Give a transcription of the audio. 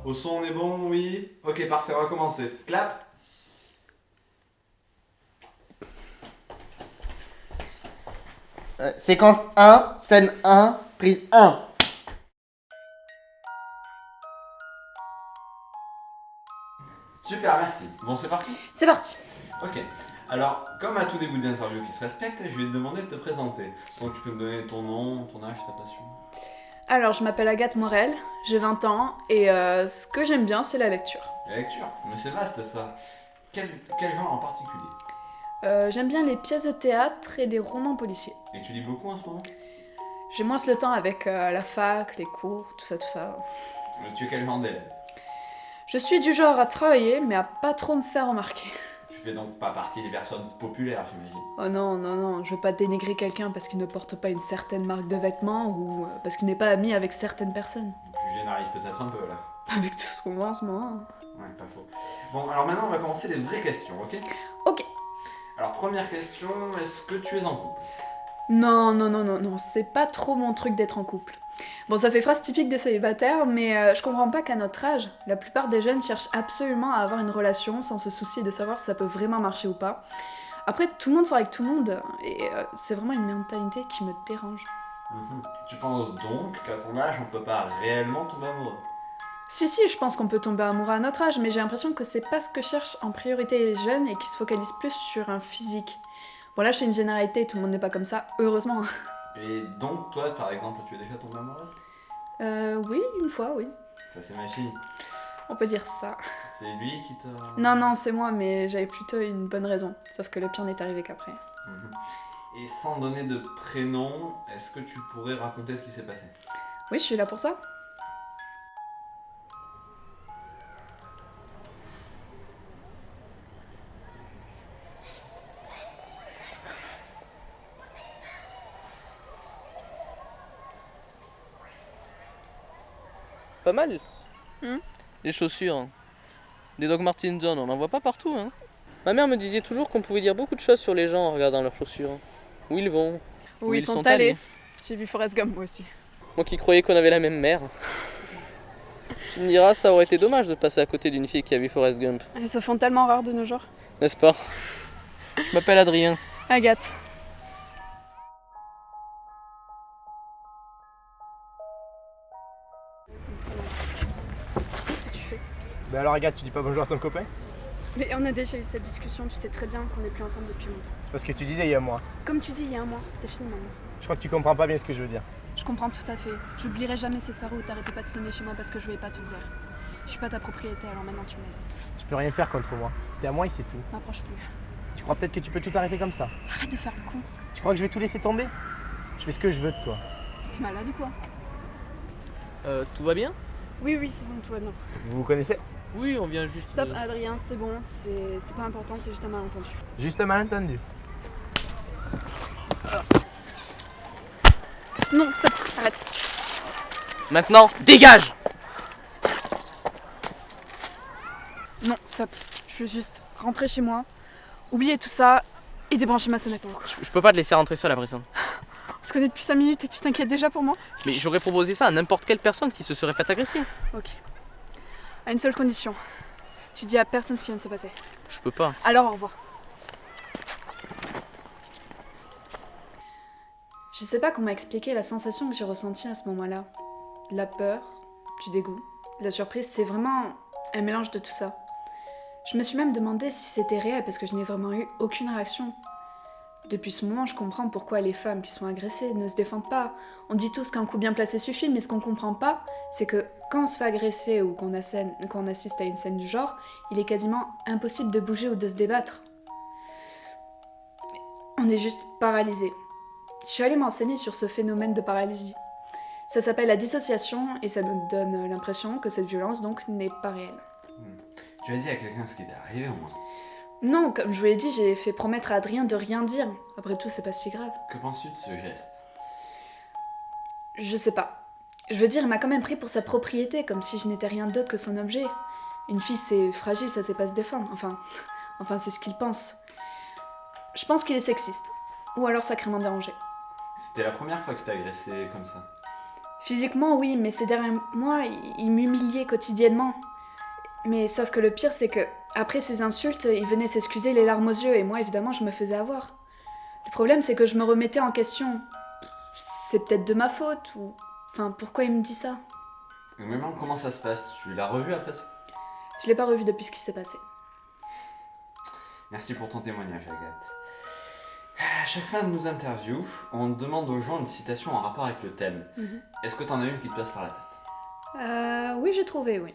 Au son, on est bon, oui. Ok, parfait, on va commencer. Clap. Séquence 1, scène 1, prise 1. Super, merci. Bon, c'est parti. C'est parti. Ok. Alors, comme à tout début d'interview qui se respecte, je vais te demander de te présenter. Donc, tu peux me donner ton nom, ton âge, ta passion. Alors, je m'appelle Agathe Morel, j'ai 20 ans et ce que j'aime bien, c'est la lecture. La lecture. Mais c'est vaste, ça. Quel genre en particulier? J'aime bien les pièces de théâtre et les romans policiers. Et tu lis beaucoup en ce moment? J'ai moins le temps avec la fac, les cours, tout ça. Tu es quel genre d'élève? Je suis du genre à travailler, mais à pas trop me faire remarquer. Tu fais donc pas partie des personnes populaires, j'imagine. Oh non, je veux pas dénigrer quelqu'un parce qu'il ne porte pas une certaine marque de vêtements ou parce qu'il n'est pas ami avec certaines personnes. Tu généralises peut-être un peu, là. Avec tout ce qu'on voit en ce moment. Ouais, pas faux. Bon, alors maintenant, on va commencer les vraies questions, ok? Ok. Alors, première question, est-ce que tu es en couple? Non, c'est pas trop mon truc d'être en couple. Bon, ça fait phrase typique des célibataires, mais je comprends pas qu'à notre âge, la plupart des jeunes cherchent absolument à avoir une relation sans se soucier de savoir si ça peut vraiment marcher ou pas. Après, tout le monde sort avec tout le monde, et c'est vraiment une mentalité qui me dérange. Tu penses donc qu'à ton âge, on peut pas réellement tomber amoureux? Si, je pense qu'on peut tomber amoureux à notre âge, mais j'ai l'impression que c'est pas ce que cherchent en priorité les jeunes et qui se focalisent plus sur un physique. Bon, là, je fais une généralité, tout le monde n'est pas comme ça, heureusement. Et donc, toi, par exemple, tu es déjà tombée amoureuse? Oui, une fois, oui. Ça, c'est ma fille. On peut dire ça. C'est lui qui t'a... Non, c'est moi, mais j'avais plutôt une bonne raison. Sauf que le pire n'est arrivé qu'après. Mhm. Et sans donner de prénom, est-ce que tu pourrais raconter ce qui s'est passé? Oui, je suis là pour ça. Pas mal. Hmm. Les chaussures. Des Doc Martens John, on n'en voit pas partout. Hein. Ma mère me disait toujours qu'on pouvait dire beaucoup de choses sur les gens en regardant leurs chaussures. Où ils vont. Où ils sont allés. J'ai vu Forrest Gump, moi aussi. Moi qui croyais qu'on avait la même mère. Tu me diras, ça aurait été dommage de passer à côté d'une fille qui a vu Forrest Gump. Elles se font tellement rares de nos jours. N'est-ce pas? Je m'appelle Adrien. Agathe. Qu'est-ce que tu fais? Mais alors Agathe, tu dis pas bonjour à ton copain? Mais on a déjà eu cette discussion, tu sais très bien qu'on n'est plus ensemble depuis longtemps. C'est parce que tu disais il y a un mois. Comme tu dis il y a un mois, c'est fini maintenant. Je crois que tu comprends pas bien ce que je veux dire. Je comprends tout à fait. J'oublierai jamais ces soirées où t'arrêtais pas de sonner chez moi parce que je voulais pas t'ouvrir. Je suis pas ta propriété, alors maintenant tu me laisses. Tu peux rien faire contre moi. T'es à moi et c'est tout. M'approche plus. Tu crois peut-être que tu peux tout arrêter comme ça? Arrête de faire le con. Tu crois que je vais tout laisser tomber? Je fais ce que je veux de toi. T'es malade ou quoi? Tout va bien? Oui, c'est bon, toi, non. Vous vous connaissez? Oui, on vient juste. Stop, Adrien, c'est bon, c'est pas important, c'est juste un malentendu. Juste un malentendu. Non, stop, arrête. Maintenant, dégage! Non, stop. Je veux juste rentrer chez moi, oublier tout ça et débrancher ma sonnette pour le coup. Je peux pas te laisser rentrer seul à prison. On se connaît depuis 5 minutes et tu t'inquiètes déjà pour moi? Mais j'aurais proposé ça à n'importe quelle personne qui se serait fait agresser. Ok. À une seule condition. Tu dis à personne ce qui vient de se passer. Je peux pas. Alors au revoir. Je sais pas comment expliquer la sensation que j'ai ressentie à ce moment-là. La peur, du dégoût, la surprise, c'est vraiment un mélange de tout ça. Je me suis même demandé si c'était réel parce que je n'ai vraiment eu aucune réaction. Depuis ce moment, je comprends pourquoi les femmes qui sont agressées ne se défendent pas. On dit tous qu'un coup bien placé suffit, mais ce qu'on comprend pas, c'est que quand on se fait agresser ou qu'on assiste à une scène du genre, il est quasiment impossible de bouger ou de se débattre. On est juste paralysé. Je suis allée m'enseigner sur ce phénomène de paralysie. Ça s'appelle la dissociation et ça nous donne l'impression que cette violence donc n'est pas réelle. Tu as dit à quelqu'un ce qui t'est arrivé au moins? Non, comme je vous l'ai dit, j'ai fait promettre à Adrien de rien dire. Après tout, c'est pas si grave. Que penses-tu de ce geste? Je sais pas. Je veux dire, il m'a quand même pris pour sa propriété, comme si je n'étais rien d'autre que son objet. Une fille, c'est fragile, ça sait pas se défendre. Enfin, c'est ce qu'il pense. Je pense qu'il est sexiste. Ou alors sacrément dérangé. C'était la première fois que t'as agressé comme ça? Physiquement, oui, mais ces derniers mois, il m'humiliait quotidiennement. Mais sauf que le pire, c'est que après ces insultes, il venait s'excuser les larmes aux yeux, et moi, évidemment, je me faisais avoir. Le problème, c'est que je me remettais en question. C'est peut-être de ma faute, ou... Enfin, pourquoi il me dit ça? Et maintenant, comment ça se passe? Tu l'as revu après ça? Je l'ai pas revu depuis ce qui s'est passé. Merci pour ton témoignage, Agathe. À chaque fin de nos interviews, on demande aux gens une citation en rapport avec le thème. Est-ce que t'en as une qui te passe par la tête? Oui, j'ai trouvé, oui.